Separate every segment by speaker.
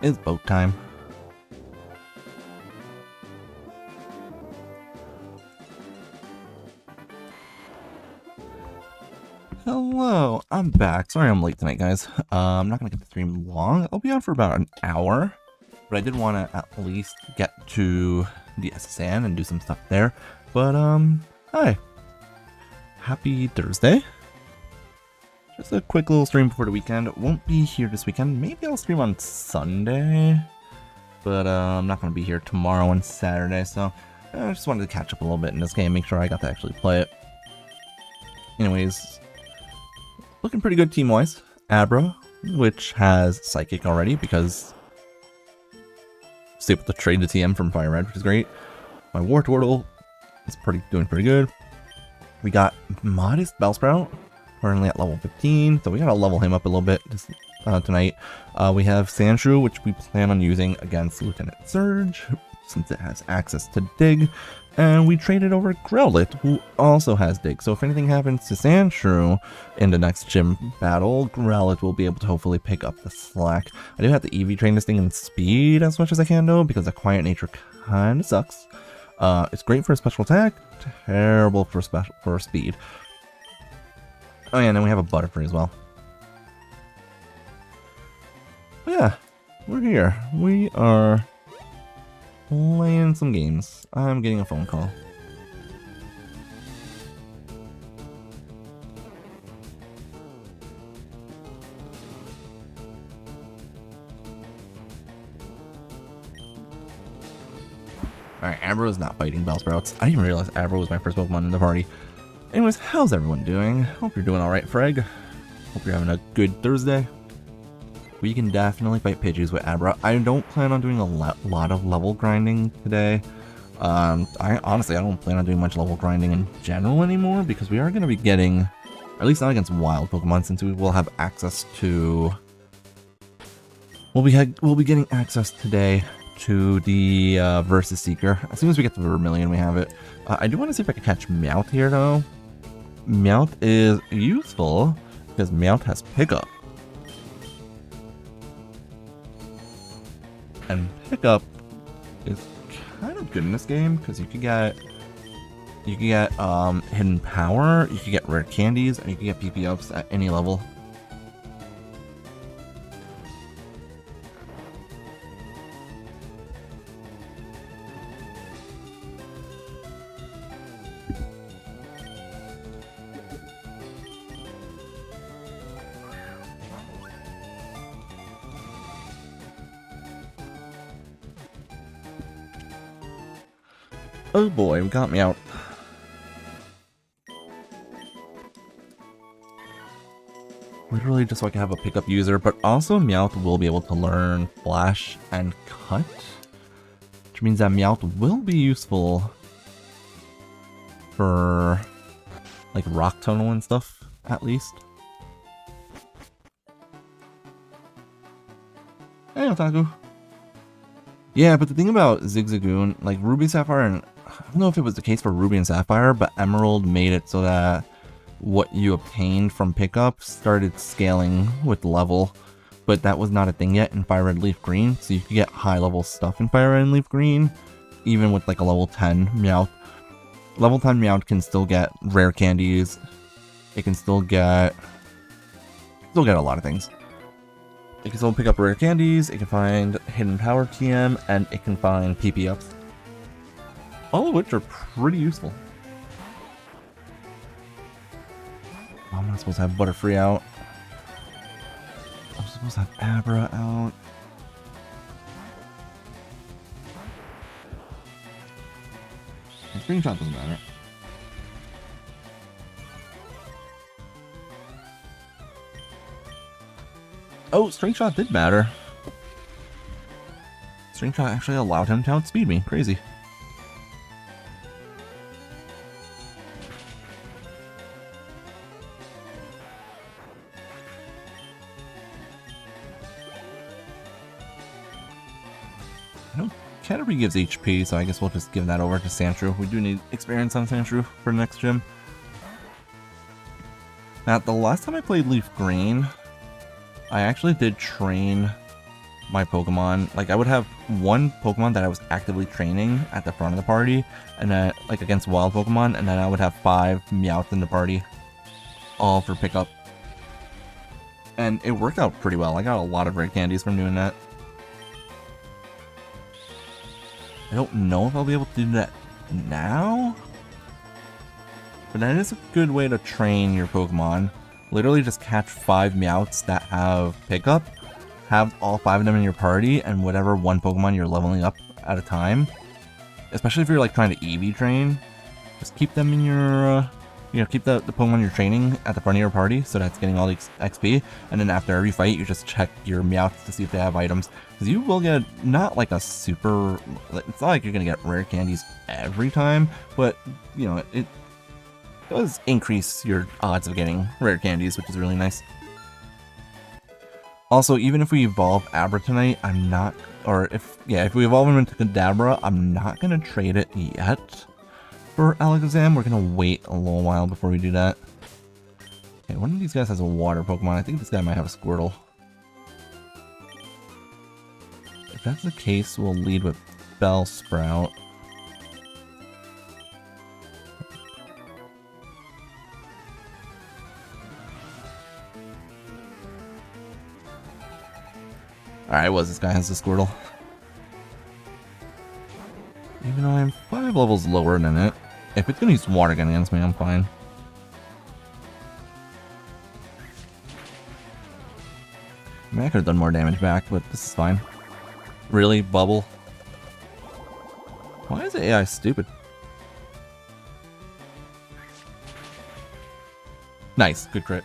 Speaker 1: It's boat time. Hello, I'm back. Sorry I'm late tonight, guys. I'm not gonna get the stream long. I'll be on for about an hour, but I did want to at least get to the SSN and do some stuff there. But hi, happy Thursday. Just a quick little stream before the weekend. Won't be here this weekend. Maybe I'll stream on Sunday, but I'm not gonna be here tomorrow and Saturday. So I just wanted to catch up a little bit in this game, make sure I got to actually play it. Anyways. Looking pretty good team-wise. Abra, which has Psychic already because it's able to trade the TM from Fire Red, which is great. My Wartortle is doing pretty good. We got Modest Bellsprout, currently at level 15, so we gotta level him up a little bit tonight. We have Sandshrew, which we plan on using against Lieutenant Surge, since it has access to Dig. And we traded over Growlithe, who also has Dig. So if anything happens to Sandshrew in the next gym battle, Growlithe will be able to hopefully pick up the slack. I do have to EV train this thing in speed as much as I can, though, because the Quiet Nature kind of sucks. It's great for a special attack, terrible for speed. Oh yeah, and then we have a Butterfree as well. But yeah, we're here. We are playing some games. I'm getting a phone call. Alright, Abra is not fighting Bellsprouts. I didn't even realize Abra was my first Pokemon in the party. Anyways, how's everyone doing? Hope you're doing alright, Freg. Hope you're having a good Thursday. We can definitely fight Pidgeys with Abra. I don't plan on doing a lot of level grinding today. I honestly don't plan on doing much level grinding in general anymore because we are going to be getting, at least not against wild Pokemon, since we will have access to. We'll be getting access today to the Versus Seeker. As soon as we get to the Vermilion, we have it. I do want to see if I can catch Meowth here though. Meowth is useful because Meowth has Pickup. And Pickup is kind of good in this game because you can get hidden power, you can get rare candies, and you can get PP ups at any level. Oh boy, we got me out. Literally just so I can have a pickup user, but also Meowth will be able to learn Flash and Cut, which means that Meowth will be useful for like Rock Tunnel and stuff, at least. Hey, Otaku. Yeah, but the thing about Zigzagoon, like Ruby Sapphire, and I don't know if it was the case for Ruby and Sapphire, but Emerald made it so that what you obtained from pickup started scaling with level, but that was not a thing yet in Fire Red Leaf Green, so you could get high level stuff in Fire Red and Leaf Green, even with like a level 10 Meowth. Level 10 Meowth can still get rare candies, it can still get a lot of things. It can still pick up rare candies, it can find hidden power TM, and it can find PP ups. All of which are pretty useful. I'm not supposed to have Butterfree out. I'm supposed to have Abra out. The screenshot doesn't matter. Oh, String Shot did matter. String Shot actually allowed him to outspeed me. Crazy. I know Caterpie gives HP, so I guess we'll just give that over to Sandshrew. We do need experience on Sandshrew for the next gym. Now, the last time I played Leaf Green, I actually did train my Pokemon. Like, I would have one Pokemon that I was actively training at the front of the party, and then, like, against wild Pokemon, and then I would have 5 Meowths in the party, all for pickup. And it worked out pretty well. I got a lot of rare candies from doing that. I don't know if I'll be able to do that now, but that is a good way to train your Pokemon. Literally just catch 5 Meowths that have pickup, have all 5 of them in your party, and whatever one Pokemon you're leveling up at a time. Especially if you're like trying to EV train, just keep them in your, keep the Pokemon you're training at the front of your party, so that's getting all the XP. And then after every fight, you just check your Meowths to see if they have items, because you will get not like a super. It's not like you're gonna get rare candies every time, but you know it does increase your odds of getting rare candies, which is really nice. Also, even if we evolve Abra tonight, I'm not, or if we evolve him into Kadabra, I'm not gonna trade it yet for Alakazam. We're gonna wait a little while before we do that. Okay, one of these guys has a water Pokemon. I think this guy might have a Squirtle. If that's the case, we'll lead with Bellsprout. Alright, this guy has a Squirtle. Even though I'm 5 levels lower than it. If it's gonna use water gun against me, I'm fine. I mean, I could have done more damage back, but this is fine. Really? Bubble? Why is the AI stupid? Nice. Good crit.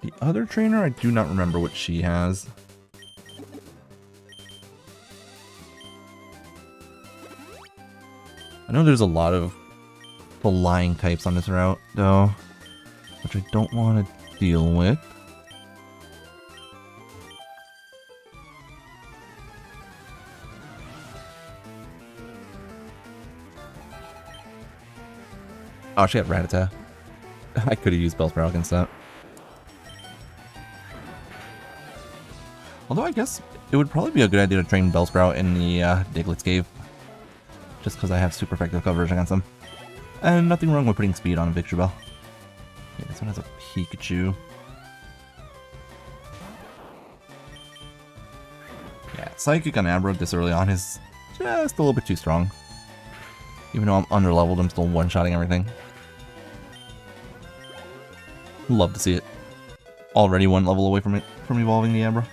Speaker 1: The other trainer, I do not remember what she has. I know there's a lot of flying types on this route, though, which I don't want to deal with. Oh, she had Rattata. I could have used Bellsprout against that. Although I guess it would probably be a good idea to train Bellsprout in the Diglett's Cave. Just because I have super effective coverage against them. And nothing wrong with putting speed on a Victreebel. Okay, this one has a Pikachu. Yeah, Psychic on Abra this early on is just a little bit too strong. Even though I'm underleveled, I'm still one-shotting everything. Love to see it. Already one level away from evolving the Abra.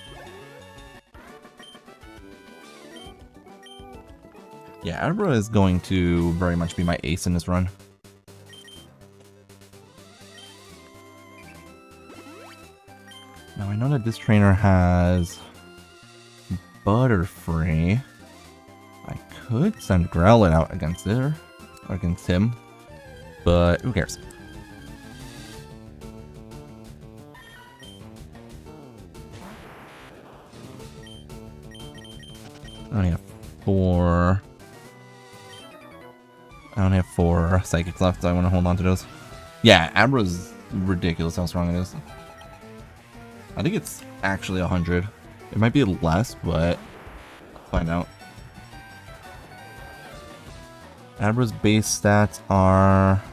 Speaker 1: Yeah, Abra is going to very much be my ace in this run. Now I know that this trainer has Butterfree. I could send Growlithe out against it, or against him, but who cares? I only have 4. I only have 4 Psychics left, so I want to hold on to those. Yeah, Abra's ridiculous how strong it is. I think it's actually 100. It might be less, but I'll find out. Abra's base stats are...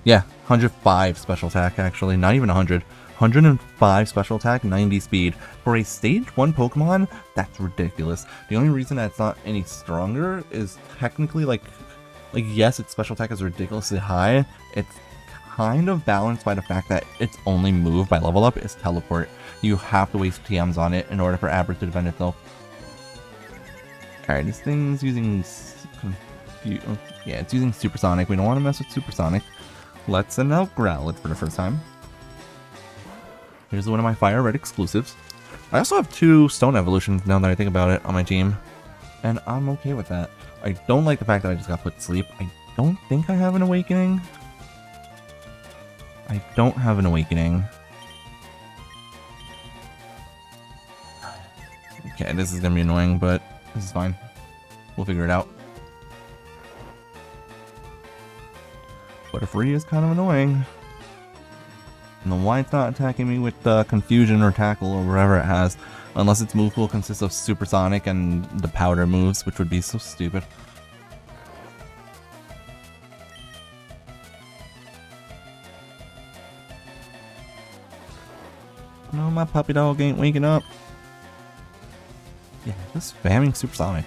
Speaker 1: yeah, 105 special attack, actually. Not even 100. 105 special attack, 90 speed. For a stage 1 Pokemon, that's ridiculous. The only reason that it's not any stronger is technically, like yes, its special attack is ridiculously high. It's kind of balanced by the fact that its only move by level up is Teleport. You have to waste TMs on it in order for Abra to defend itself. Alright, this thing's using... yeah, it's using Supersonic. We don't want to mess with Supersonic. Let's send out Growlithe for the first time. Here's one of my Fire Red exclusives. I also have 2 Stone Evolutions now that I think about it on my team. And I'm okay with that. I don't like the fact that I just got put to sleep. I don't think I have an Awakening. I don't have an Awakening. Okay, this is gonna be annoying, but This is fine. We'll figure it out. Butterfree is kind of annoying. And then why it's not attacking me with Confusion or Tackle or whatever it has. Unless its move pool consists of Supersonic and the powder moves, which would be so stupid. No, my puppy dog ain't waking up. Yeah, just spamming Supersonic.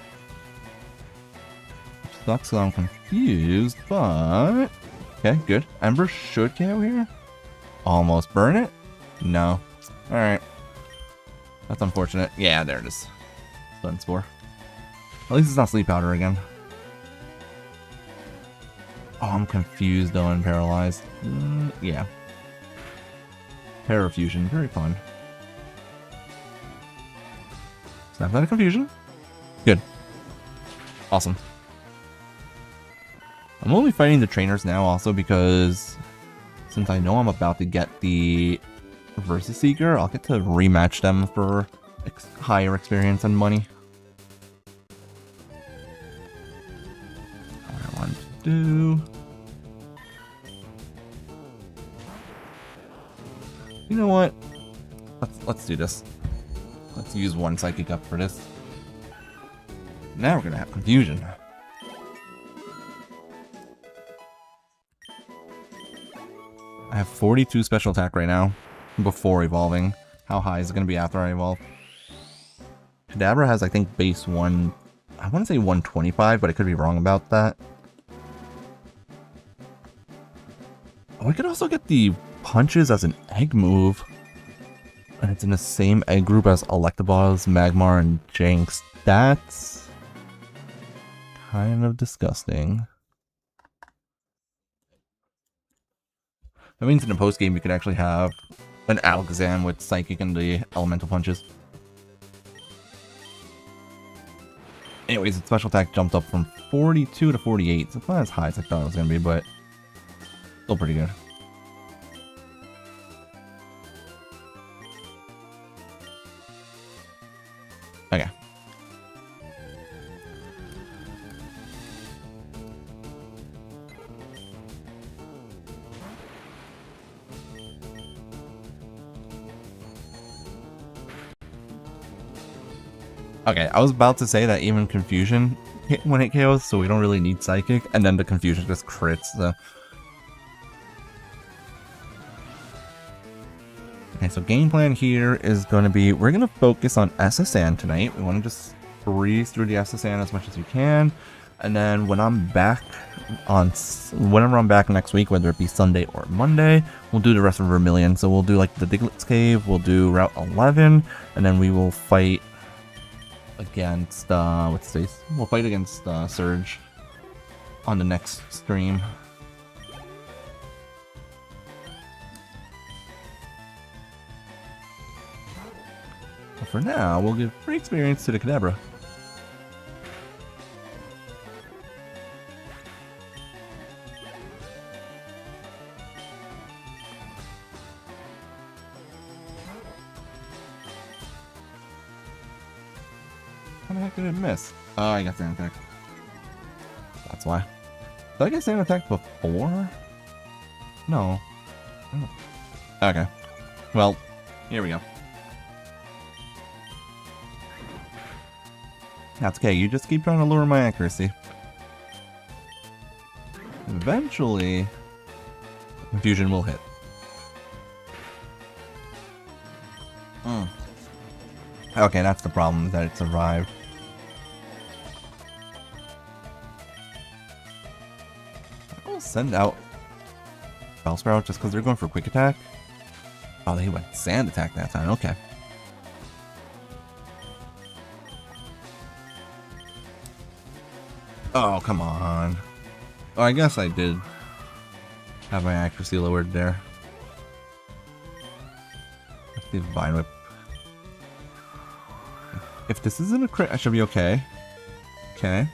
Speaker 1: Which sucks, so I'm confused, but... Okay, good. Ember should KO here. Almost burn it? No. Alright. That's unfortunate. Yeah, there it is. Stun Spore. At least it's not Sleep Powder again. Oh, I'm confused though and paralyzed. Yeah. Parafusion, very fun. Snap out of Confusion. Good. Awesome. I'm only fighting the trainers now also because since I know I'm about to get the Versus Seeker, I'll get to rematch them for higher experience and money. What I want to do... You know what? Let's do this. Let's use one Psychic Up for this. Now we're gonna have Confusion. I have 42 special attack right now. Before evolving. How high is it going to be after I evolve? Kadabra has, I think, base 1... I want to say 125, but I could be wrong about that. Oh, I could also get the punches as an egg move. And it's in the same egg group as Electabuzz, Magmar, and Jynx. That's... kind of disgusting. That means in the post game you could actually have an Alakazam with Psychic and the Elemental Punches. Anyways, its special attack jumped up from 42 to 48, so it's not as high as I thought it was going to be, but still pretty good. Okay. Okay, I was about to say that even Confusion hit when it KOs, so we don't really need Psychic, and then the Confusion just crits, so... Okay, so game plan here is going to be, we're going to focus on SSN tonight. We want to just breeze through the SSN as much as we can, and then when I'm back on, whenever I'm back next week, whether it be Sunday or Monday, we'll do the rest of Vermilion. So we'll do like the Diglett's Cave, we'll do Route 11, and then we will fight against, what's this? We'll fight against Surge on the next stream. But for now, we'll give free experience to the Kadabra. How the heck did it miss? Oh, I got Sand Attack. That's why. Did I get Sand Attack before? No. Oh. Okay. Well, here we go. That's okay, you just keep trying to lower my accuracy. Eventually, Confusion will hit. Okay, that's the problem, that it survived. I'll send out Bellsprout just because they're going for Quick Attack. Oh, they went Sand Attack that time, okay. Oh, come on. Oh, I guess I did have my accuracy lowered there. Let's do Vine Whip. If this isn't a crit, I should be okay. Okay.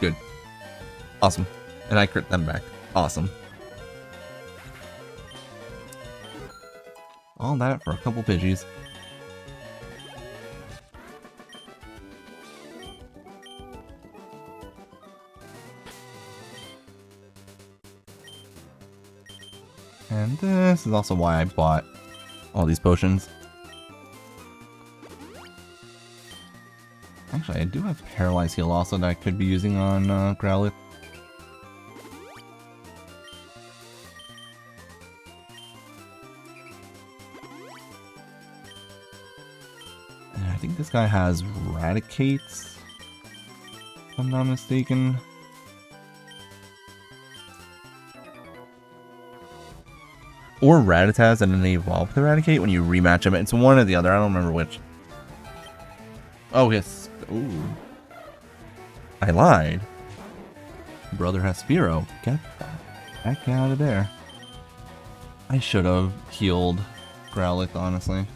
Speaker 1: Good. Awesome. And I crit them back. Awesome. All that for a couple Pidgeys. And this is also why I bought all these potions. Actually, I do have Paralyze Heal also that I could be using on Growlithe. And I think this guy has Radicates, if I'm not mistaken. Or Rattata and then they evolve with Eradicate when you rematch them. It's one or the other. I don't remember which. Oh, yes. Ooh. I lied. Brother has Spearow. Get the heck out of there. I should have healed Growlithe, honestly.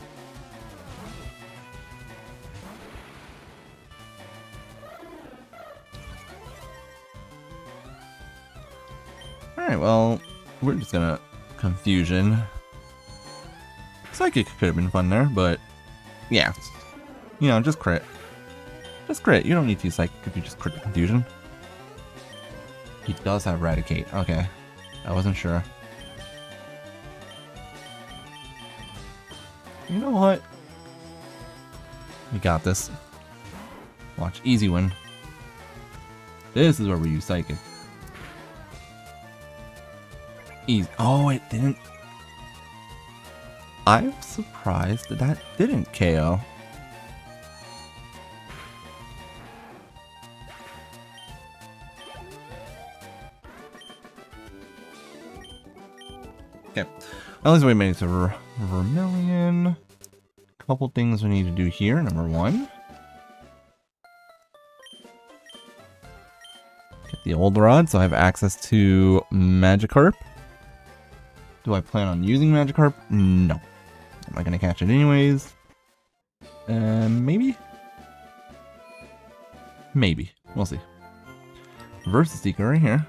Speaker 1: Alright, well, we're just gonna... Confusion. Psychic could have been fun there, but yeah, you know, just crit. Just crit. You don't need to use Psychic if you just crit the Confusion. He does have Eradicate. Okay, I wasn't sure. You know what? We got this. Watch, easy win. This is where we use Psychic. Easy. Oh, it didn't. I'm surprised that that didn't KO. Okay. At least we made it to Vermilion. Couple things we need to do here. Number one. Get the old rod so I have access to Magikarp. Do I plan on using Magikarp? No. Am I going to catch it anyways? Maybe? Maybe. We'll see. Versus Seeker right here.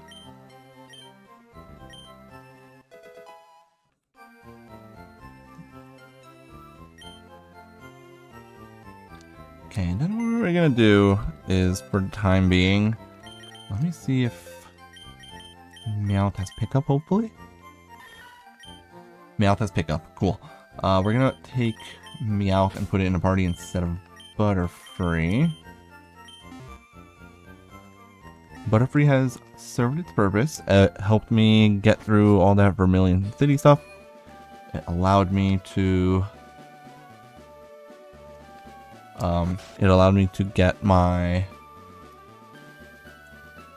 Speaker 1: Okay, then what we're going to do is, for the time being, let me see if Meowth has pickup, hopefully. Meowth has pickup. Cool. We're gonna take Meowth and put it in a party instead of Butterfree. Butterfree has served its purpose. It helped me get through all that Vermilion City stuff. It allowed me to... get my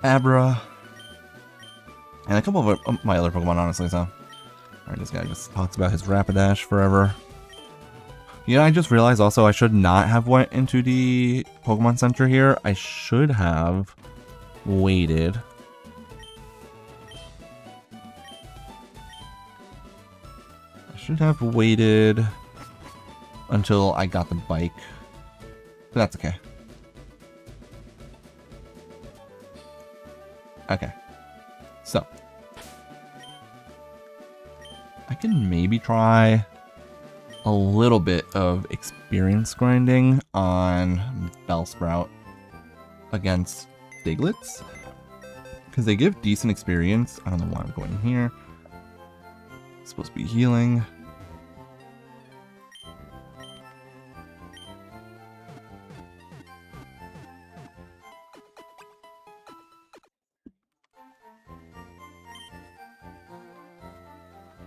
Speaker 1: Abra and a couple of my other Pokemon, honestly, so... Alright, this guy just talks about his Rapidash forever. Yeah, I just realized also I should not have went into the Pokemon Center here. I should have waited. I should have waited until I got the bike. But that's okay. Okay. So. I can maybe try a little bit of experience grinding on Bellsprout against Diglets. Because they give decent experience. I don't know why I'm going here. It's supposed to be healing.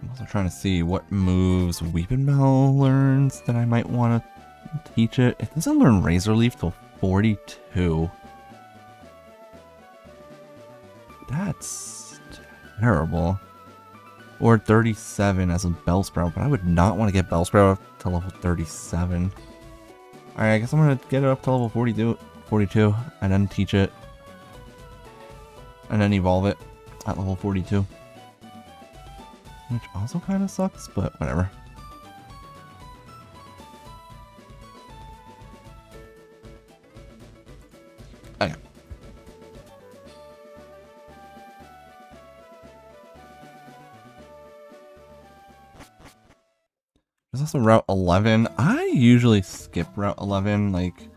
Speaker 1: I'm also trying to see what moves Weepinbell learns that I might want to teach it. It doesn't learn Razor Leaf till 42. That's terrible. Or 37 as a Bellsprout, but I would not want to get Bellsprout up to level 37. Alright, I guess I'm going to get it up to level 42, and then teach it. And then evolve it at level 42. Which also kind of sucks, but whatever. Okay. There's also Route 11. I usually skip Route 11. Like,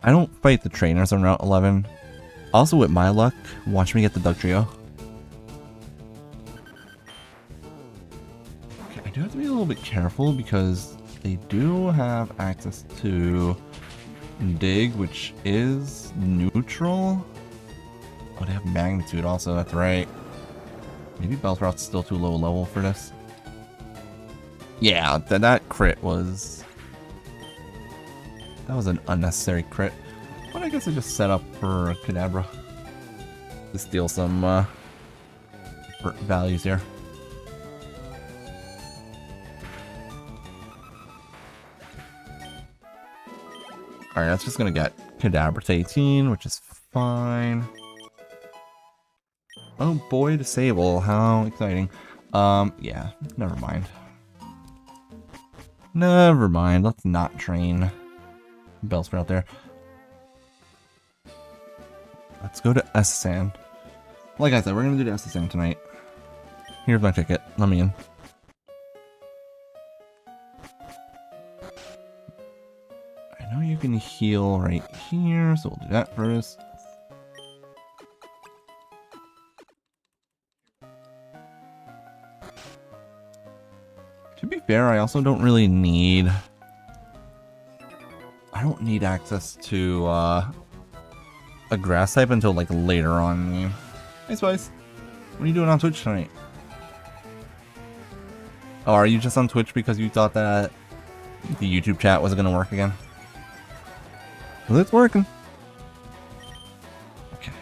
Speaker 1: I don't fight the trainers on Route 11. Also, with my luck, watch me get the Dugtrio. do have to be a little bit careful because they do have access to Dig, which is neutral. Oh, they have magnitude also, that's right. Maybe Bellsprout's still too low level for this. Yeah, that crit was... That was an unnecessary crit. But I guess I just set up for Kadabra to steal some values here. Alright, that's just gonna get Kadabra to 18, which is fine. Oh boy, disable, how exciting. Yeah, never mind. Never mind, let's not train Bellsprout there. Let's go to SSN. Like I said, we're gonna do the SSN tonight. Here's my ticket, let me in. I know you can heal right here, so we'll do that first. To be fair, I also don't really need... I don't need access to a grass type until like later on in the game. Hey Spice, what are you doing on Twitch tonight? Oh, are you just on Twitch because you thought that the YouTube chat wasn't going to work again? Well, it's working. Okay.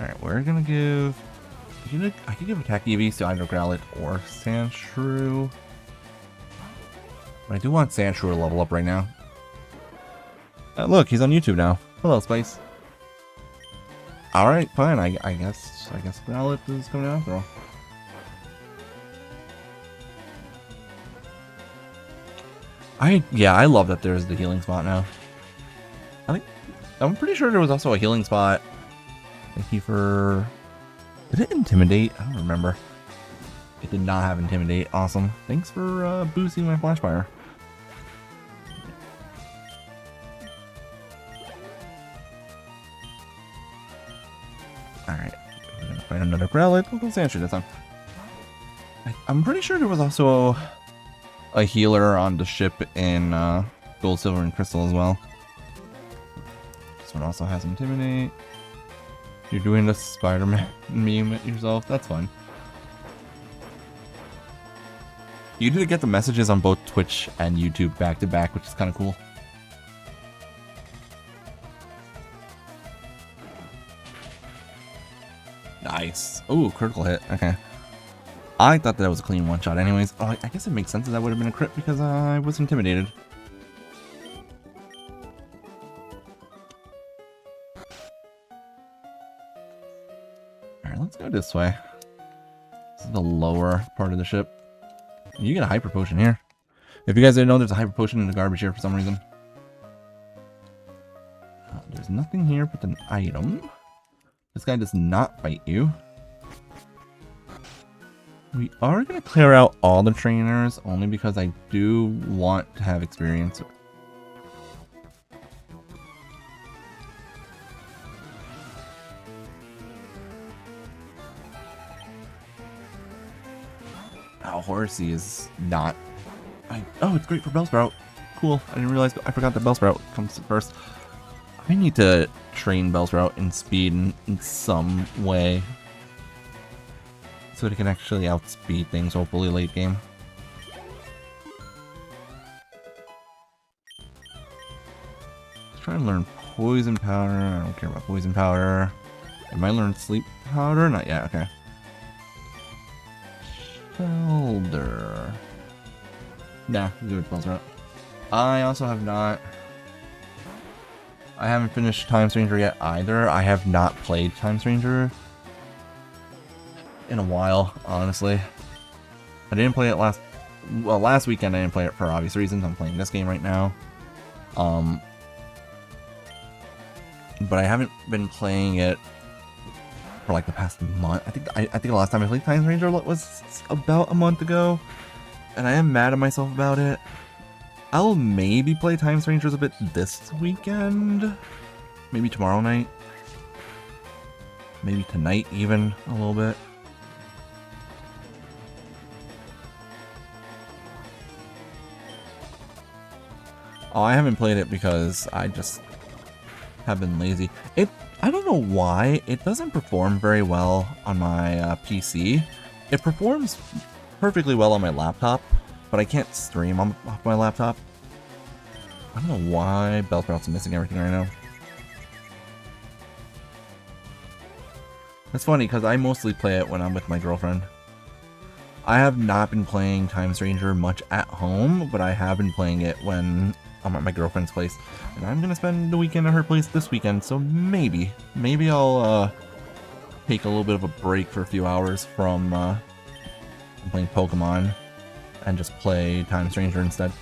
Speaker 1: Alright, we're going to give... I could give attack EVs to either Growlithe or Sandshrew. But I do want Sandshrew to level up right now. Look, he's on YouTube now. Hello, Spice. Alright, fine. I guess Growlithe is coming out after all. I love that there's the healing spot now. I'm pretty sure there was also a healing spot. Thank you for... Did it intimidate? I don't remember. It did not have intimidate. Awesome. Thanks for boosting my flash fire. Alright. We're gonna find another Growlithe. We'll go Sandshrew this time. I'm pretty sure there was also a healer on the ship in Gold, Silver, and Crystal as well. This one also has Intimidate. You're doing the Spider-Man meme yourself? That's fun. You did get the messages on both Twitch and YouTube back to back, which is kind of cool. Nice. Ooh, critical hit. Okay. I thought that was a clean one-shot anyways. Oh, I guess it makes sense that that would have been a crit because I was intimidated. Alright, let's go this way. This is the lower part of the ship. You get a Hyper Potion here. If you guys didn't know, there's a Hyper Potion in the garbage here for some reason. There's nothing here but an item. This guy does not fight you. We are going to clear out all the trainers, only because I do want to have experience. Oh, Horsey is not... Oh, it's great for Bellsprout. Cool. I didn't realize... I forgot that Bellsprout comes first. I need to train Bellsprout in speed in some way, so they can actually outspeed things, hopefully late game. Let's try and learn Poison Powder. I don't care about Poison Powder. I might learn Sleep Powder. Not yet. Okay. Shelter. Nah, do it, Bellsprout. I also have not... I haven't finished Time Stranger yet either. I have not played Time Stranger in a while, honestly. I didn't play it last weekend. I didn't play it for obvious reasons. I'm playing this game right now. But I haven't been playing it for like the past month. I think the last time I played Time Stranger was about a month ago, and I am mad at myself about it. I'll maybe play Time Strangers a bit this weekend. Maybe tomorrow night. Maybe tonight even a little bit. Oh, I haven't played it because I just have been lazy. I don't know why it doesn't perform very well on my PC. It performs perfectly well on my laptop, but I can't stream off my laptop. I don't know why Bellsprout's missing everything right now. It's funny because I mostly play it when I'm with my girlfriend. I have not been playing Time Stranger much at home, but I have been playing it when I'm at my girlfriend's place. And I'm gonna spend the weekend at her place this weekend, so maybe I'll take a little bit of a break for a few hours from playing Pokemon and just play Time Stranger instead.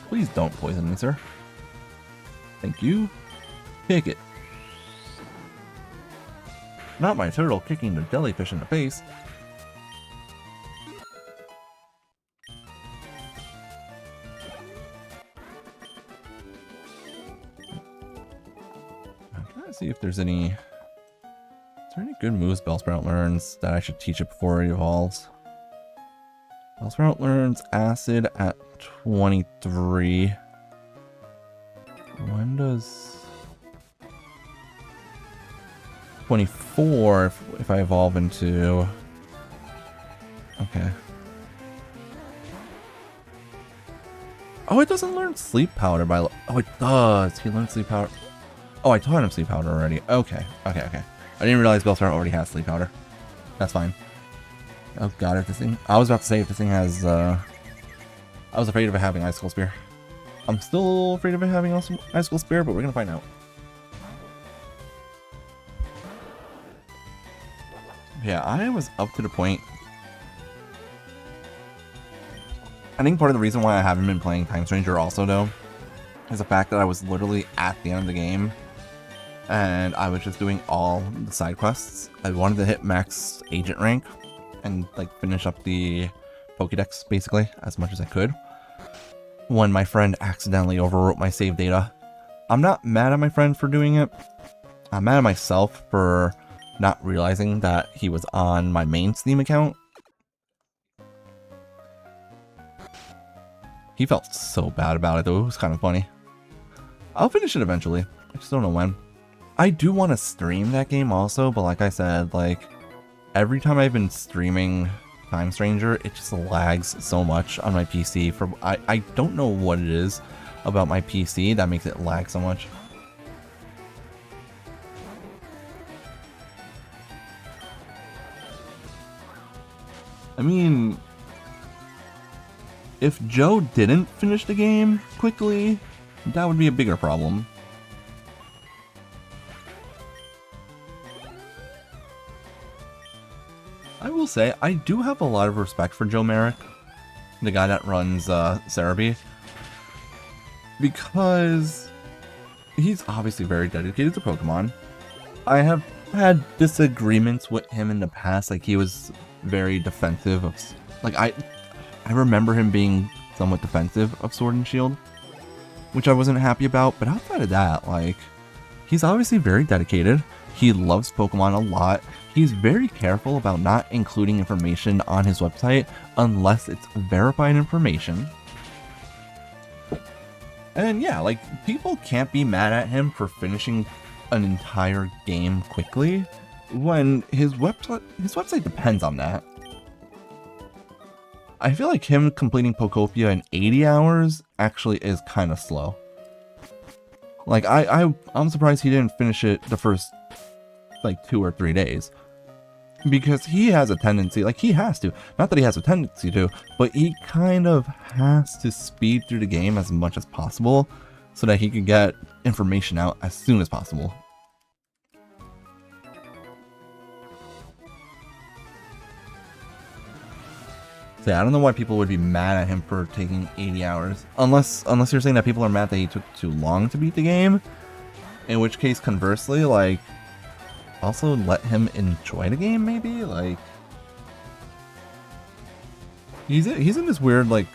Speaker 1: Please don't poison me, sir. Thank you. Kick it. Not my turtle kicking the jellyfish in the face. I'm trying to see if there's any... Is there any good moves Bellsprout learns that I should teach it before it evolves? Bellsprout learns Acid at 23. When does... 24 if I evolve into... Okay. Oh, it doesn't learn Sleep Powder by... Oh, it does. He learned Sleep Powder. Oh, I taught him Sleep Powder already. Okay. I didn't realize Bellsprout already has Sleep Powder. That's fine. Oh god, if this thing... I was about to say if this thing has... I was afraid of it having Icicle Spear. I'm still afraid of it having Icicle Spear, but we're gonna find out. Yeah, I was up to the point. I think part of the reason why I haven't been playing Time Stranger also, though, is the fact that I was literally at the end of the game, and I was just doing all the side quests. I wanted to hit max agent rank, and, like, finish up the Pokédex, basically, as much as I could, when my friend accidentally overwrote my save data. I'm not mad at my friend for doing it. I'm mad at myself for not realizing that he was on my main Steam account. He felt so bad about it, though. It was kind of funny. I'll finish it eventually. I just don't know when. I do want to stream that game also, but like I said, like, every time I've been streaming Time Stranger, it just lags so much on my PC. I don't know what it is about my PC that makes it lag so much. I mean, if Joe didn't finish the game quickly, that would be a bigger problem. I will say, I do have a lot of respect for Joe Merrick, the guy that runs Cerebi, because he's obviously very dedicated to Pokemon. I have had disagreements with him in the past, like he was very defensive of, like, I remember him being somewhat defensive of Sword and Shield, which I wasn't happy about, but outside of that, like, he's obviously very dedicated. He loves Pokemon a lot. He's very careful about not including information on his website unless it's verified information. And yeah, like, people can't be mad at him for finishing an entire game quickly when his website depends on that. I feel like him completing Pokopia in 80 hours actually is kind of slow. Like, I'm surprised he didn't finish it the first, like, 2 or 3 days. Because he has a tendency, like, he has to. Not that he has a tendency to, but he kind of has to speed through the game as much as possible so that he can get information out as soon as possible. So yeah, I don't know why people would be mad at him for taking 80 hours. Unless you're saying that people are mad that he took too long to beat the game. In which case, conversely, like, also let him enjoy the game, maybe? Like, he's in this weird, like,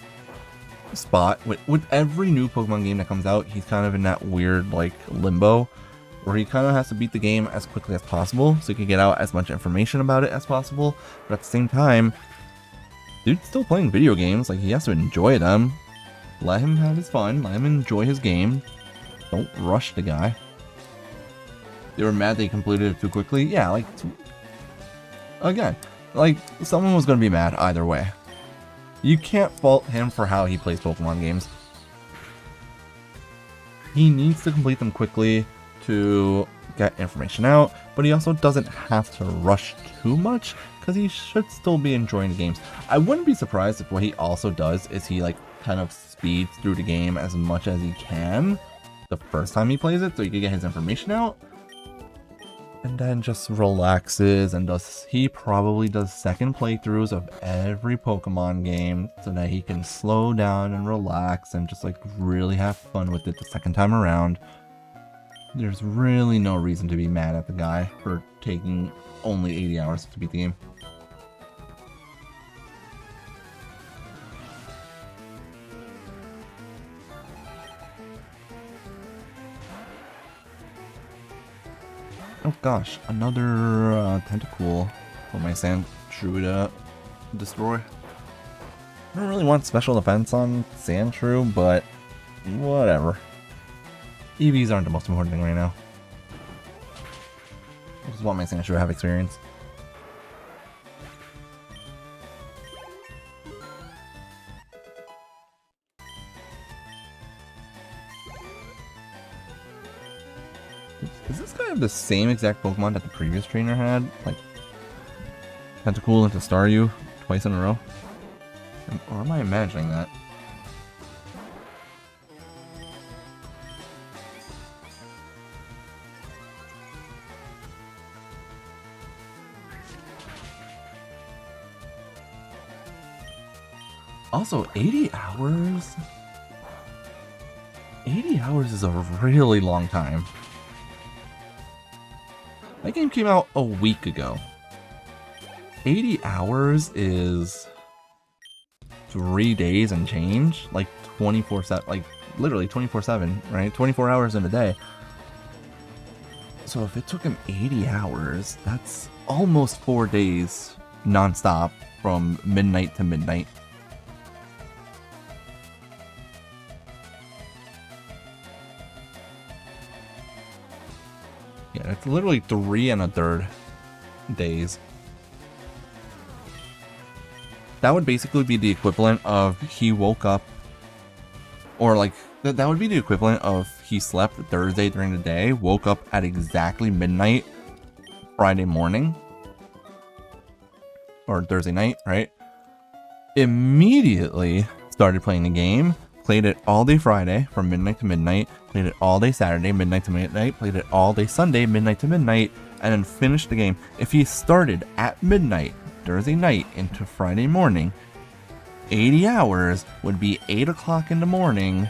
Speaker 1: spot. With every new Pokemon game that comes out, he's kind of in that weird, like, limbo, where he kind of has to beat the game as quickly as possible, so he can get out as much information about it as possible, but at the same time, Dude's still playing video games. Like, he has to enjoy them. Let him have his fun. Let him enjoy his game. Don't rush the guy. They were mad they completed it too quickly. Yeah, like, again, like, someone was going to be mad either way. You can't fault him for how he plays Pokemon games. He needs to complete them quickly to get information out, but he also doesn't have to rush too much because he should still be enjoying the games. I wouldn't be surprised if what he also does is he like kind of speeds through the game as much as he can the first time he plays it so he can get his information out, and then just relaxes and he probably does second playthroughs of every Pokemon game so that he can slow down and relax and just like really have fun with it the second time around. There's really no reason to be mad at the guy for taking only 80 hours to beat the game. Oh gosh, another tentacle for my Sandshrew to destroy. I don't really want special defense on Sandshrew, but whatever. EVs aren't the most important thing right now. I just want my Sandshrew to have experience. Does this guy have the same exact Pokemon that the previous trainer had? Like, Tentacool into Staryu twice in a row? Or am I imagining that? Also, 80 hours? 80 hours is a really long time. That game came out a week ago. 80 hours is 3 days and change? Like 24/7, like literally 24/7, right? 24 hours in a day. So if it took him 80 hours, that's almost 4 days non-stop from midnight to midnight. Yeah, it's literally 3 1/3 days. That would basically be the equivalent of he woke up, or like, that would be the equivalent of he slept Thursday during the day, woke up at exactly midnight Friday morning, or Thursday night, right? Immediately started playing the game, played it all day Friday from midnight to midnight, played it all day Saturday, midnight to midnight, played it all day Sunday, midnight to midnight, and then finished the game. If he started at midnight, Thursday night into Friday morning, 80 hours would be 8 o'clock in the morning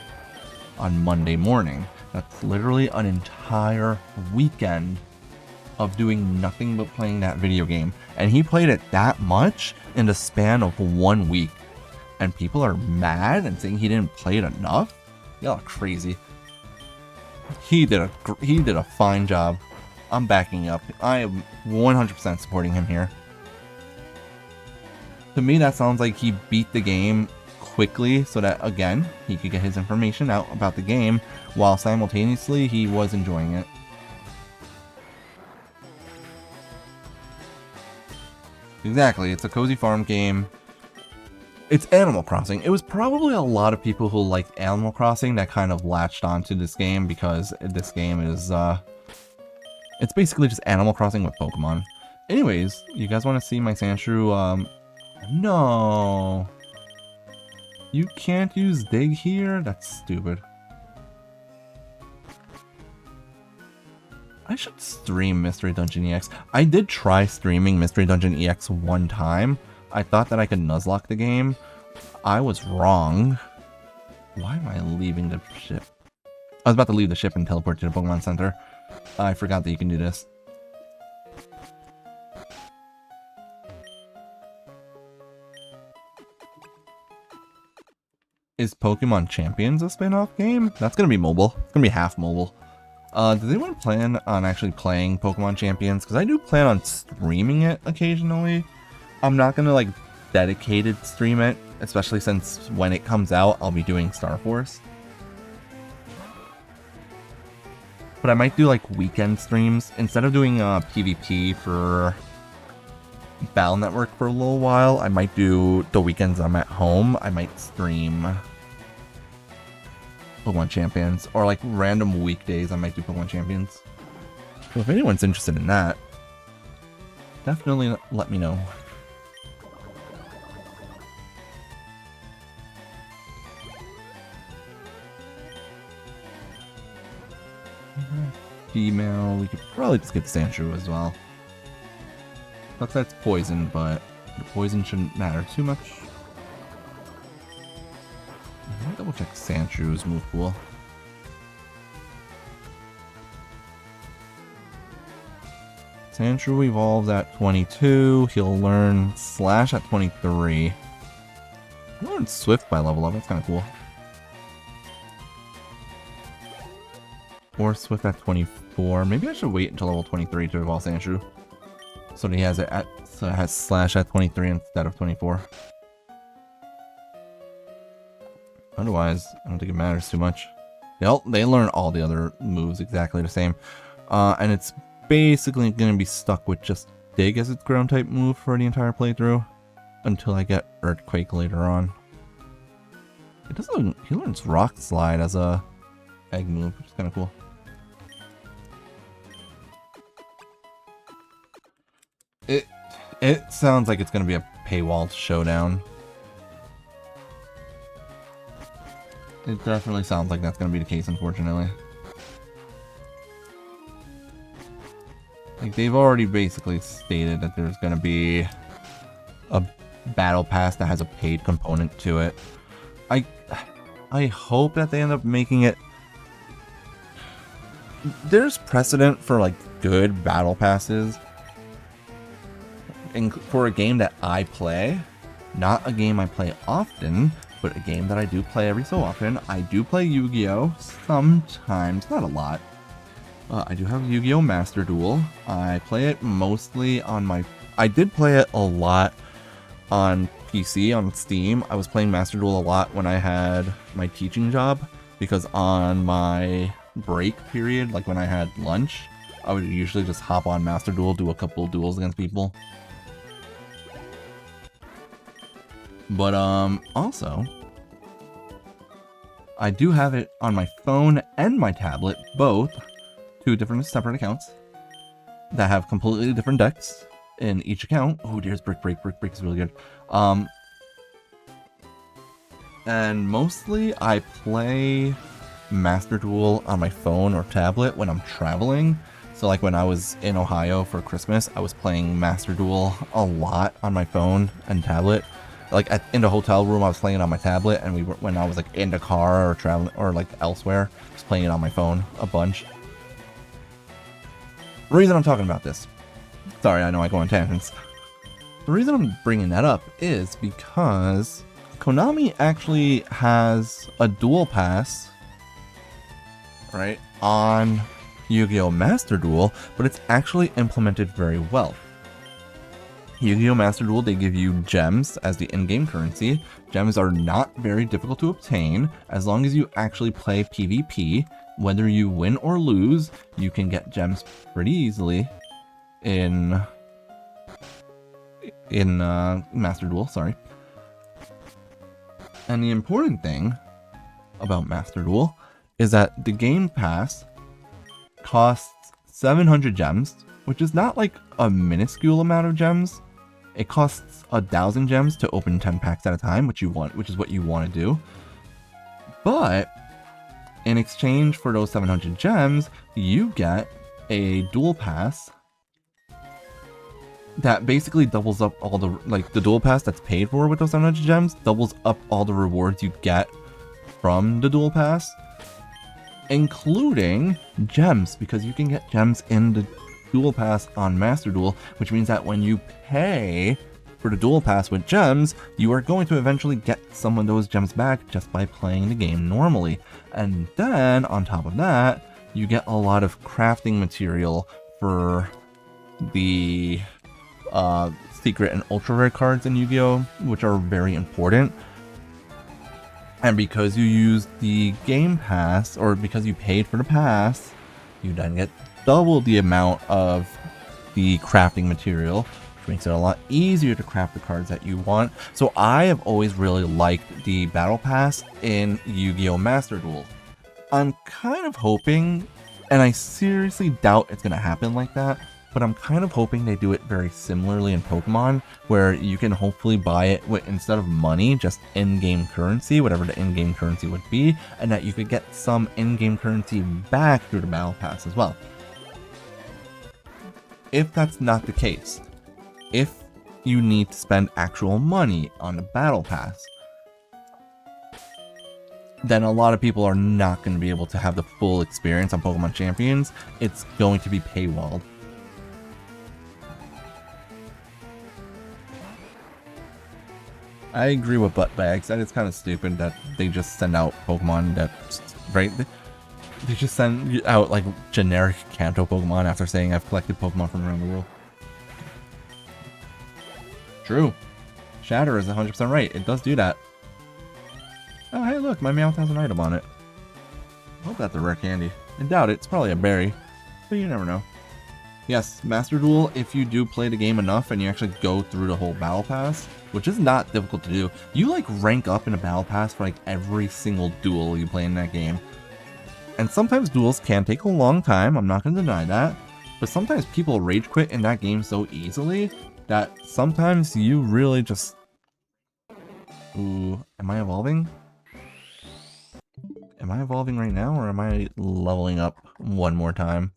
Speaker 1: on Monday morning. That's literally an entire weekend of doing nothing but playing that video game. And he played it that much in the span of 1 week. And people are mad and saying he didn't play it enough? Y'all are crazy. He did a fine job. I'm backing up. I am 100% supporting him here. To me, that sounds like he beat the game quickly so that, again, he could get his information out about the game while simultaneously he was enjoying it. Exactly, it's a cozy farm game. It's Animal Crossing. It was probably a lot of people who liked Animal Crossing that kind of latched onto this game because this game is, it's basically just Animal Crossing with Pokemon. Anyways, you guys want to see my Sandshrew, no. You can't use Dig here? That's stupid. I should stream Mystery Dungeon EX. I did try streaming Mystery Dungeon EX one time. I thought that I could Nuzlocke the game. I was wrong. Why am I leaving the ship? I was about to leave the ship and teleport to the Pokemon Center. I forgot that you can do this. Is Pokemon Champions a spin-off game? That's gonna be mobile. It's gonna be half mobile. Does anyone plan on actually playing Pokemon Champions? Because I do plan on streaming it occasionally. I'm not gonna like dedicated stream it, especially since when it comes out, I'll be doing Star Force. But I might do like weekend streams instead of doing PvP for Battle Network for a little while. I might do the weekends I'm at home. I might stream Pokemon Champions, or like random weekdays I might do Pokemon Champions. So if anyone's interested in that, definitely let me know. Female, we could probably just get Sandshrew as well. But that's poison, but the poison shouldn't matter too much. Let me double check Sandshrew's move pool. Sandshrew evolves at 22. He'll learn Slash at 23. He'll learn Swift by level up. That's kind of cool. Or Swift at 24. Maybe I should wait until level 23 to evolve Sandshrew. So that he has it at, so it has Slash at 23 instead of 24. Otherwise, I don't think it matters too much. They learn all the other moves exactly the same. And it's basically going to be stuck with just Dig as its ground type move for the entire playthrough. Until I get Earthquake later on. It doesn't. He learns Rock Slide as a egg move, which is kind of cool. It sounds like it's going to be a paywalled showdown. It definitely sounds like that's going to be the case, unfortunately. Like, they've already basically stated that there's going to be a battle pass that has a paid component to it. I hope that they end up making it... There's precedent for, like, good battle passes. And for a game that I play, not a game I play often, but a game that I do play every so often. I do play Yu-Gi-Oh! Sometimes, not a lot. I do have Yu-Gi-Oh! Master Duel. I play it mostly on my... I did play it a lot on PC, on Steam. I was playing Master Duel a lot when I had my teaching job, because on my break period, like when I had lunch, I would usually just hop on Master Duel, do a couple of duels against people. But, also, I do have it on my phone and my tablet, both, two different separate accounts, that have completely different decks in each account. Oh, there's Brick Break. Brick Break is really good. And mostly I play Master Duel on my phone or tablet when I'm traveling. So like when I was in Ohio for Christmas, I was playing Master Duel a lot on my phone and tablet. Like in the hotel room, I was playing it on my tablet, and when I was like in the car or traveling or like elsewhere, I was playing it on my phone a bunch. The reason I'm talking about this, sorry, I know I go on tangents. The reason I'm bringing that up is because Konami actually has a duel pass, right, on Yu-Gi-Oh! Master Duel, but it's actually implemented very well. Yu-Gi-Oh! Master Duel, they give you gems as the in-game currency. Gems are not very difficult to obtain. As long as you actually play PvP, whether you win or lose, you can get gems pretty easily in Master Duel, sorry. And the important thing about Master Duel is that the game pass costs 700 gems, which is not like a minuscule amount of gems. It costs 1,000 gems to open 10 packs at a time, which is what you want to do. But in exchange for those 700 gems, you get a duel pass that basically doubles up all the, like, the duel pass that's paid for with those 700 gems doubles up all the rewards you get from the duel pass, including gems, because you can get gems in the duel pass on Master Duel, which means that when you pay for the duel pass with gems, you are going to eventually get some of those gems back just by playing the game normally. And then on top of that, you get a lot of crafting material for the secret and ultra rare cards in Yu-Gi-Oh, which are very important. And because you use the game pass, or because you paid for the pass, you then get double the amount of the crafting material, which makes it a lot easier to craft the cards that you want. So I have always really liked the battle pass in Yu-Gi-Oh! Master Duel. I'm kind of hoping, and I seriously doubt it's going to happen like that, but I'm kind of hoping they do it very similarly in Pokemon, where you can hopefully buy it with, instead of money, just in-game currency, whatever the in-game currency would be, and that you could get some in-game currency back through the Battle Pass as well. If that's not the case, if you need to spend actual money on the Battle Pass, then a lot of people are not going to be able to have the full experience on Pokemon Champions. It's going to be paywalled. I agree with Buttbags that it's kind of stupid that they just send out Pokemon that, right? They just send out like generic Kanto Pokemon after saying I've collected Pokemon from around the world. True. Shatter is 100% right. It does do that. Oh, hey, look, my Meowth has an item on it. I hope that's a rare candy. I doubt it. It's probably a berry, but you never know. Yes, Master Duel, if you do play the game enough and you actually go through the whole Battle Pass, which is not difficult to do, you like rank up in a Battle Pass for like every single duel you play in that game. And sometimes duels can take a long time, I'm not going to deny that, but sometimes people rage quit in that game so easily that sometimes you really just... Ooh, am I evolving? Am I evolving right now, or am I leveling up one more time?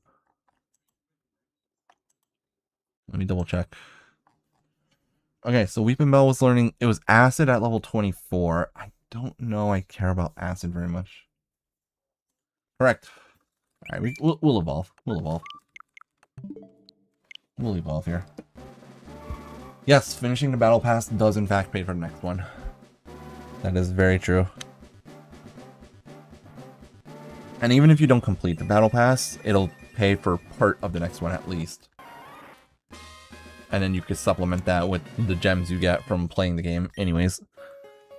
Speaker 1: Let me double check. Okay, so Weeping Bell was learning... It was Acid at level 24. I don't know I care about Acid very much. Correct. Alright, we'll evolve. We'll evolve. We'll evolve here. Yes, finishing the Battle Pass does in fact pay for the next one. That is very true. And even if you don't complete the Battle Pass, it'll pay for part of the next one at least. And then you could supplement that with the gems you get from playing the game anyways.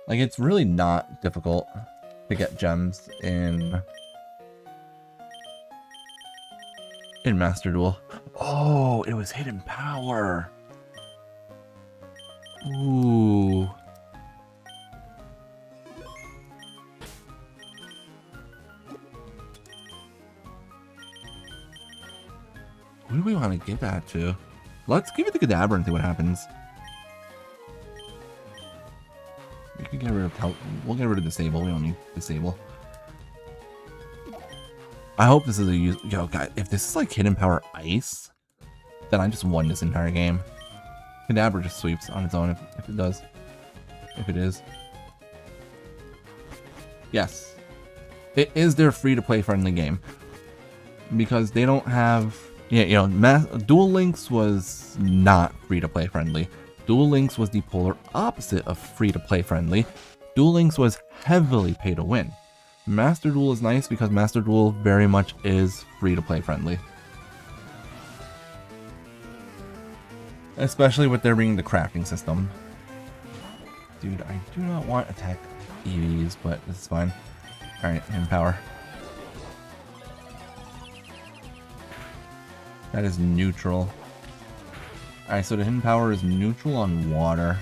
Speaker 1: Like, it's really not difficult to get gems in Master Duel. Oh, it was Hidden Power. Ooh. Who do we want to give that to? Let's give it to Kadabra and see what happens. We can get rid of help. We'll get rid of Disable. We don't need Disable. I hope this is a use. Yo, guys, if this is like Hidden Power Ice, then I just won this entire game. Kadabra just sweeps on its own if it does. If it is. Yes. It is their free-to-play friendly game. Because they don't have... Yeah, you know, Duel Links was not free-to-play friendly. Duel Links was the polar opposite of free-to-play friendly. Duel Links was heavily pay-to-win. Master Duel is nice because Master Duel very much is free-to-play friendly. Especially with there being the crafting system. Dude, I do not want attack EVs, but this is fine. Alright, Hidden Power. That is neutral. Alright, so the Hidden Power is neutral on water.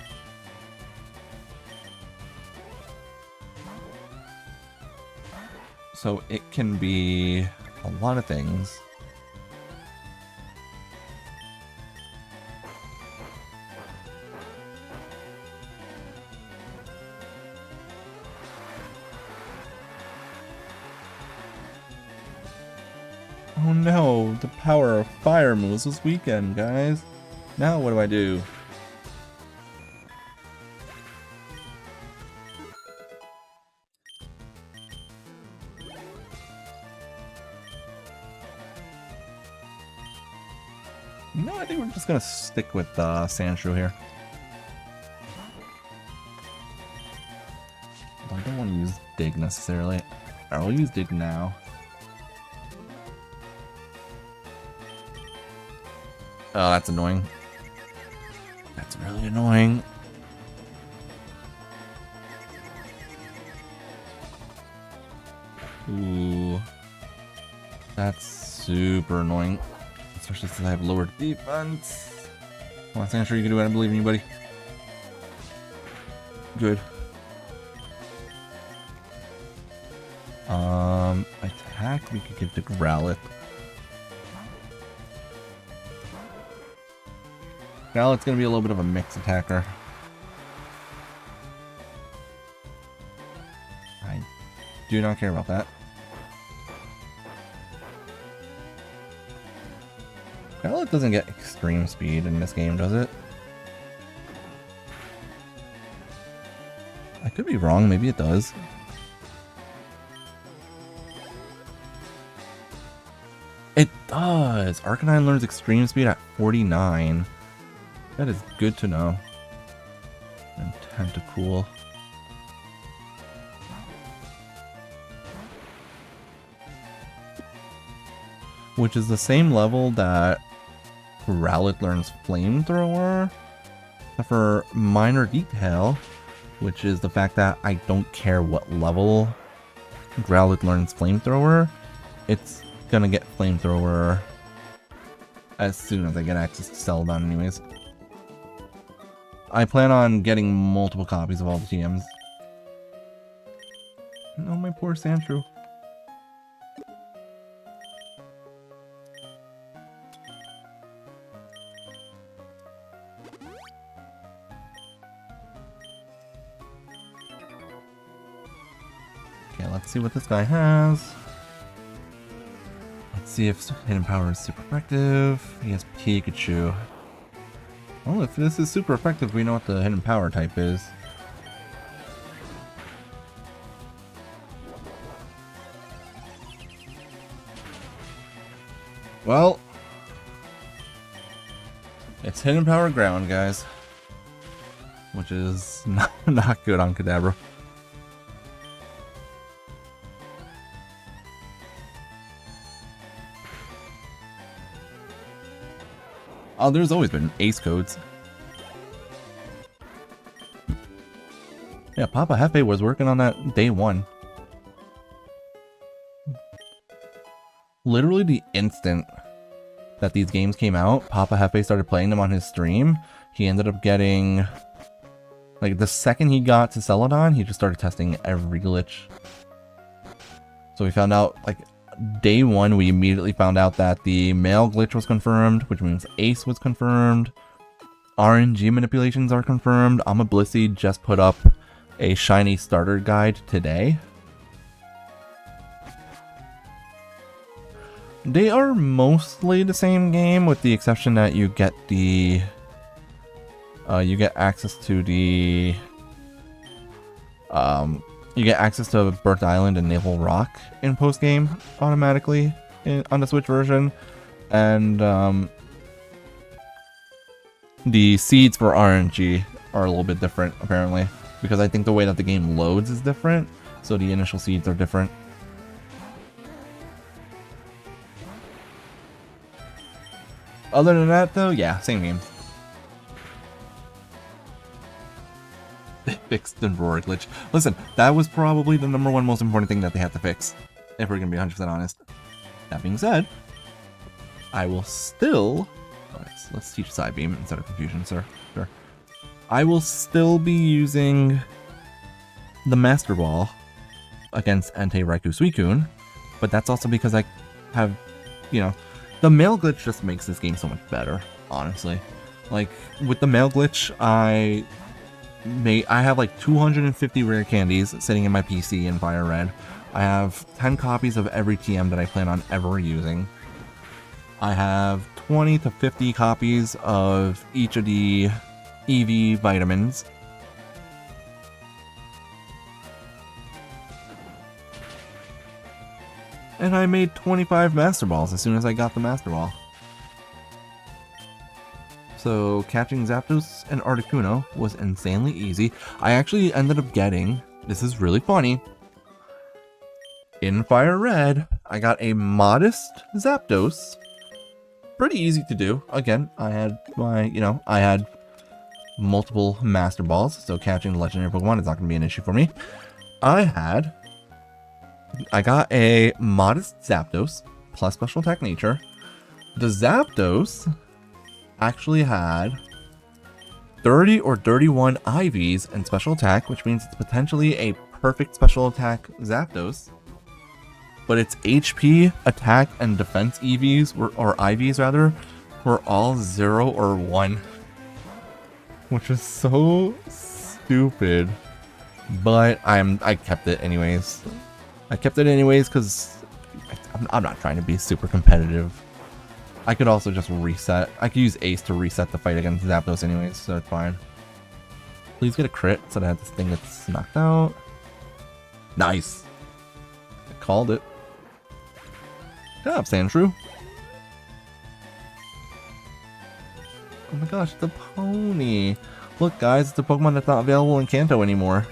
Speaker 1: So it can be a lot of things. Oh no, the power of fire moves this weekend, guys. Now what do I do? No, I think we're just gonna stick with Sandshrew here. I don't want to use Dig necessarily. I'll use Dig now. Oh, that's annoying. That's really annoying. Ooh. That's super annoying. Especially since I have lower defense. Come on, Sandra, you can do it. I believe in you, buddy. Good. Attack we could give to Growlithe. Growlithe's gonna be a little bit of a mixed attacker. I do not care about that. Growlithe doesn't get extreme speed in this game, does it? I could be wrong, maybe it does. It does! Arcanine learns extreme speed at 49. That is good to know. And Tentacool. Which is the same level that Growlithe learns Flamethrower. Except for minor detail, which is the fact that I don't care what level Growlithe learns Flamethrower. It's gonna get Flamethrower as soon as I get access to Celadon anyways. I plan on getting multiple copies of all the TMs. Oh, my poor Sandshrew. Okay, let's see what this guy has. Let's see if Hidden Power is super effective. He has Pikachu. Well, if this is super effective, we know what the Hidden Power type is. Well, it's Hidden Power Ground, guys. Which is not good on Kadabra. Oh, there's always been ace codes. Yeah, Papa Hefe was working on that day one. Literally the instant that these games came out, Papa Hefe started playing them on his stream. He ended up getting... Like, the second he got to Celadon, he just started testing every glitch. So we found out, like... Day one, we immediately found out that the male glitch was confirmed, which means Ace was confirmed. RNG manipulations are confirmed. Blissey just put up a shiny starter guide today. They are mostly the same game, with the exception that you get the you get access to the you get access to Birth Island and Naval Rock in post-game automatically on the Switch version. And the seeds for RNG are a little bit different, apparently. Because I think the way that the game loads is different, so the initial seeds are different. Other than that, though, yeah, same game. Fixed the roar glitch. Listen, that was probably the #1 most important thing that they had to fix, if we're gonna be 100% honest. That being said, I will still... Let's teach Side Beam instead of Confusion, sir. Sure. I will still be using the Master Ball against Entei, Raikou, Suicune, but that's also because I have, you know, the male glitch just makes this game so much better, honestly. Like, with the male glitch, I have like 250 rare candies sitting in my PC in Fire Red. I have 10 copies of every TM that I plan on ever using. I have 20 to 50 copies of each of the EV vitamins. And I made 25 Master Balls as soon as I got the Master Ball. So catching Zapdos and Articuno was insanely easy. I actually ended up getting, this is really funny, in Fire Red, I got a modest Zapdos. Pretty easy to do. Again, I had my, I had multiple Master Balls, so catching the legendary Pokemon is not going to be an issue for me. I got a modest Zapdos plus special attack nature. The Zapdos actually had 30 or 31 IVs and special attack, which means it's potentially a perfect special attack Zapdos. But its HP, attack, and defense EVs, or IVs rather, were all 0 or 1. Which is so stupid. But I kept it anyways. I kept it anyways because I'm not trying to be super competitive. I could also just reset. I could use Ace to reset the fight against Zapdos anyways, so it's fine. Please get a crit so that this thing gets knocked out. Nice. I called it. Good job, Sandshrew. Oh my gosh, it's a pony. Look guys, it's a Pokemon that's not available in Kanto anymore.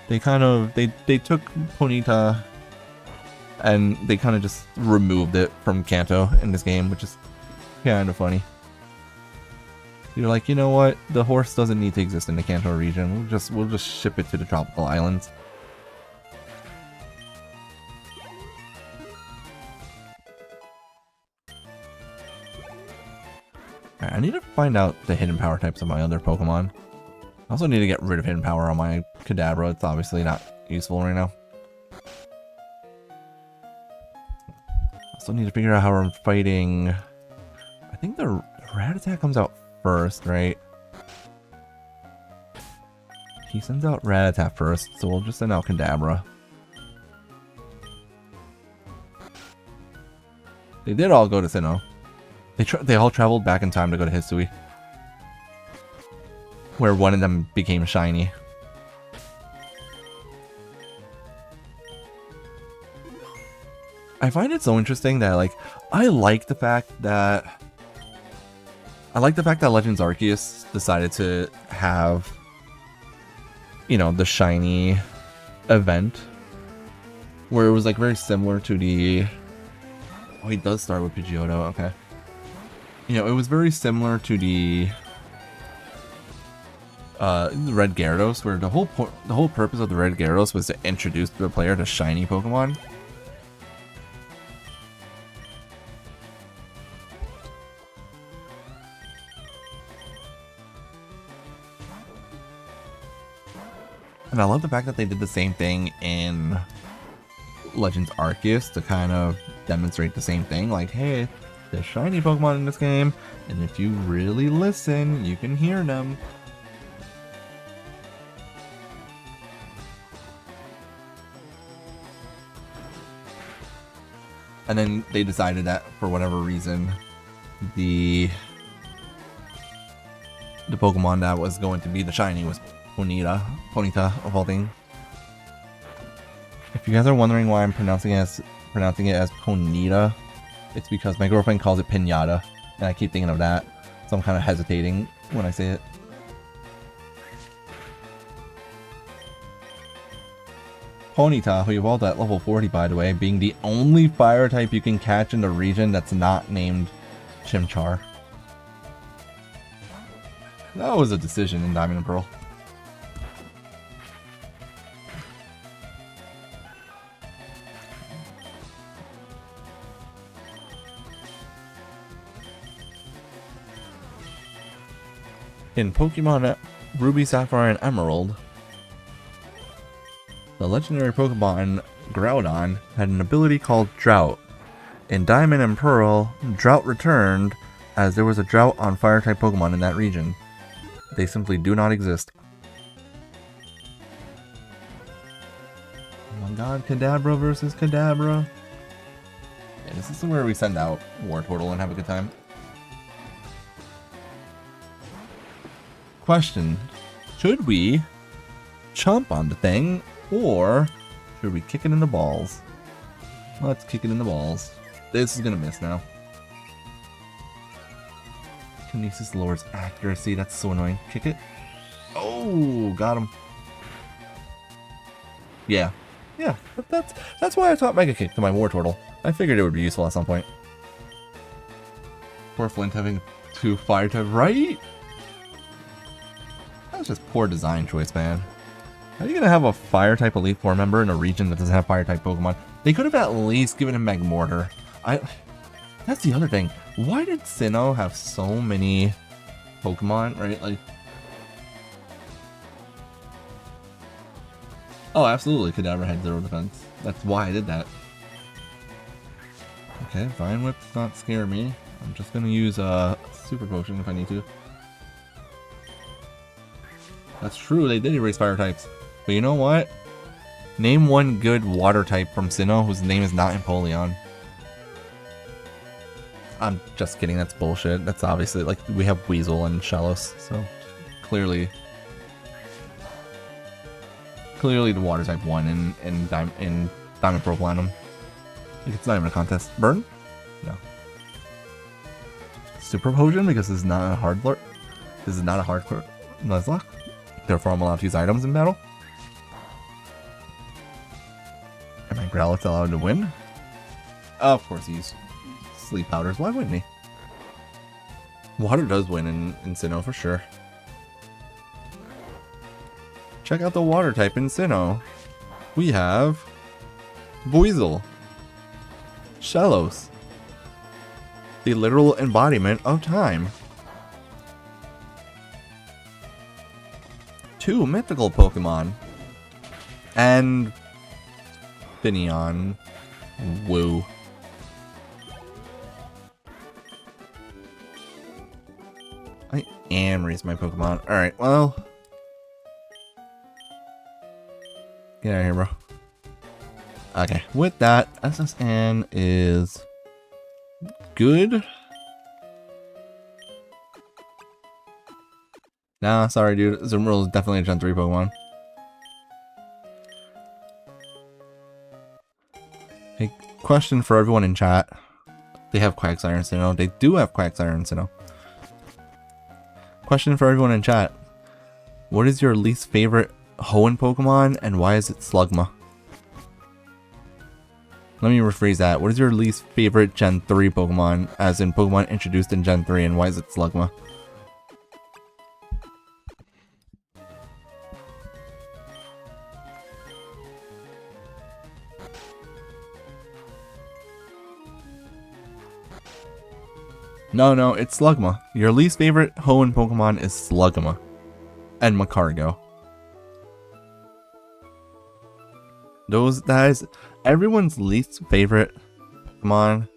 Speaker 1: They took Ponyta and they kind of just removed it from Kanto in this game, which is kind of funny. You're like, you know what? The horse doesn't need to exist in the Kanto region. We'll just ship it to the tropical islands. Alright, I need to find out the hidden power types of my other Pokemon. I also need to get rid of hidden power on my Kadabra. It's obviously not useful right now. Also need to figure out how I'm fighting. I think the Rattata comes out first, right? He sends out Rattata first, so we'll just send out Kadabra. They did all go to Sinnoh. They all traveled back in time to go to Hisui, where one of them became shiny. I find it so interesting that, like, I like the fact that Legends Arceus decided to have, you know, the shiny event, where it was like very similar to the. Oh, he does start with Pidgeotto. Okay. You know, it was very similar to the Red Gyarados, where the whole purpose of the Red Gyarados was to introduce the player to shiny Pokemon. And I love the fact that they did the same thing in Legends Arceus to kind of demonstrate the same thing. Like, hey, there's shiny Pokemon in this game, and if you really listen, you can hear them. And then they decided that, for whatever reason, the Pokemon that was going to be the shiny was Ponyta of all things. If you guys are wondering why I'm pronouncing it as Ponyta, it's because my girlfriend calls it Pinata, and I keep thinking of that, so I'm kind of hesitating when I say it. Ponyta, who evolved at level 40 by the way, being the only fire type you can catch in the region that's not named Chimchar. That was a decision in Diamond and Pearl. In Pokemon Ruby, Sapphire, and Emerald, the legendary Pokemon Groudon had an ability called Drought. In Diamond and Pearl, Drought returned as there was a drought on Fire-type Pokemon in that region. They simply do not exist. Oh my god, Kadabra versus Kadabra. Yeah, this is where we send out Wartortle and have a good time. Question: should we chomp on the thing, or should we kick it in the balls? Let's kick it in the balls. This is gonna miss now. Kinesis lowers accuracy, that's so annoying. Kick it. Oh, got him. Yeah. Yeah, that's why I taught Mega Kick to my Wartortle. I figured it would be useful at some point. Poor Flint having 2 fire type, right? That's just poor design choice, man. How are you gonna have a fire type Elite Four member in a region that doesn't have fire type Pokemon? They could have at least given him Magmortar. That's the other thing. Why did Sinnoh have so many Pokemon, right? Like, oh, absolutely, Kadabra had 0 defense. That's why I did that. Okay, Vine Whip does not scare me. I'm just gonna use a Super Potion if I need to. That's true, they did erase fire types. But you know what? Name one good water type from Sinnoh whose name is not Empoleon. I'm just kidding, that's bullshit. That's obviously, like, we have Weasel and Shellos, so clearly the water type won in Diamond Pearl Platinum. Like, it's not even a contest. Burn? No. Super Potion, because this is not a hard lure. This is not a hardcore Nuzlocke. Therefore, I'm allowed to use items in battle. Am I Growlithe allowed to win? Of course, he's Sleep Powders. Why wouldn't he? Water does win in Sinnoh for sure. Check out the water type in Sinnoh. We have Weasel, Shellos, the literal embodiment of time. 2 mythical Pokemon. And Finneon. Woo. I am raising my Pokemon. Alright, well. Get out of here, bro. Okay, with that, SSN is good. Nah, sorry, dude. Zumurl is definitely a Gen 3 Pokemon. Hey, question for everyone in chat. They have Quagsire and Sinnoh. They do have Quagsire and Sinnoh. Question for everyone in chat. What is your least favorite Hoenn Pokemon, and why is it Slugma? Let me rephrase that. What is your least favorite Gen 3 Pokemon, as in Pokemon introduced in Gen 3, and why is it Slugma? No, it's Slugma. Your least favorite Hoenn Pokemon is Slugma. And Macargo. That is everyone's least favorite Pokemon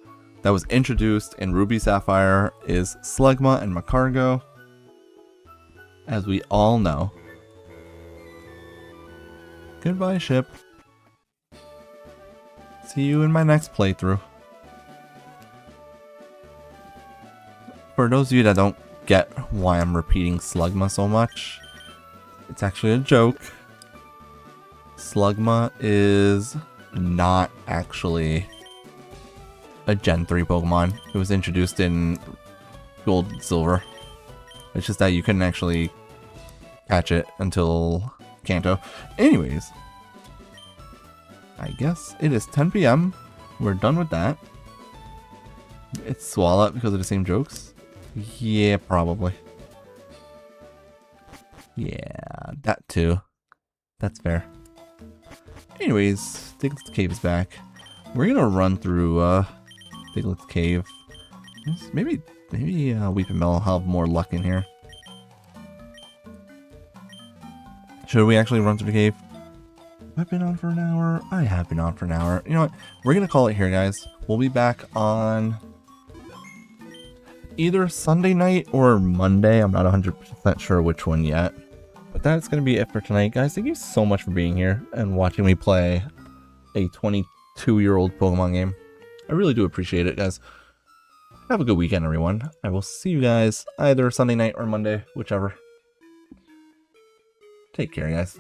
Speaker 1: that was introduced in Ruby Sapphire is Slugma and Macargo. As we all know. Goodbye, ship. See you in my next playthrough. For those of you that don't get why I'm repeating Slugma so much, it's actually a joke. Slugma is not actually a Gen 3 Pokemon. It was introduced in Gold and Silver. It's just that you couldn't actually catch it until Kanto. Anyways, I guess it is 10 PM. We're done with that. It's Swallow because of the same jokes. Yeah, probably. Yeah, that too. That's fair. Anyways, Diglett's Cave is back. We're gonna run through Diglett's Cave. Maybe Weeping Bell will have more luck in here. Should we actually run through the cave? I've been on for an hour. I have been on for an hour. You know what? We're gonna call it here, guys. We'll be back on either Sunday night or Monday. I'm not 100% sure which one yet. But that's going to be it for tonight, guys. Thank you so much for being here and watching me play a 22-year-old Pokemon game. I really do appreciate it, guys. Have a good weekend, everyone. I will see you guys either Sunday night or Monday, whichever. Take care, guys.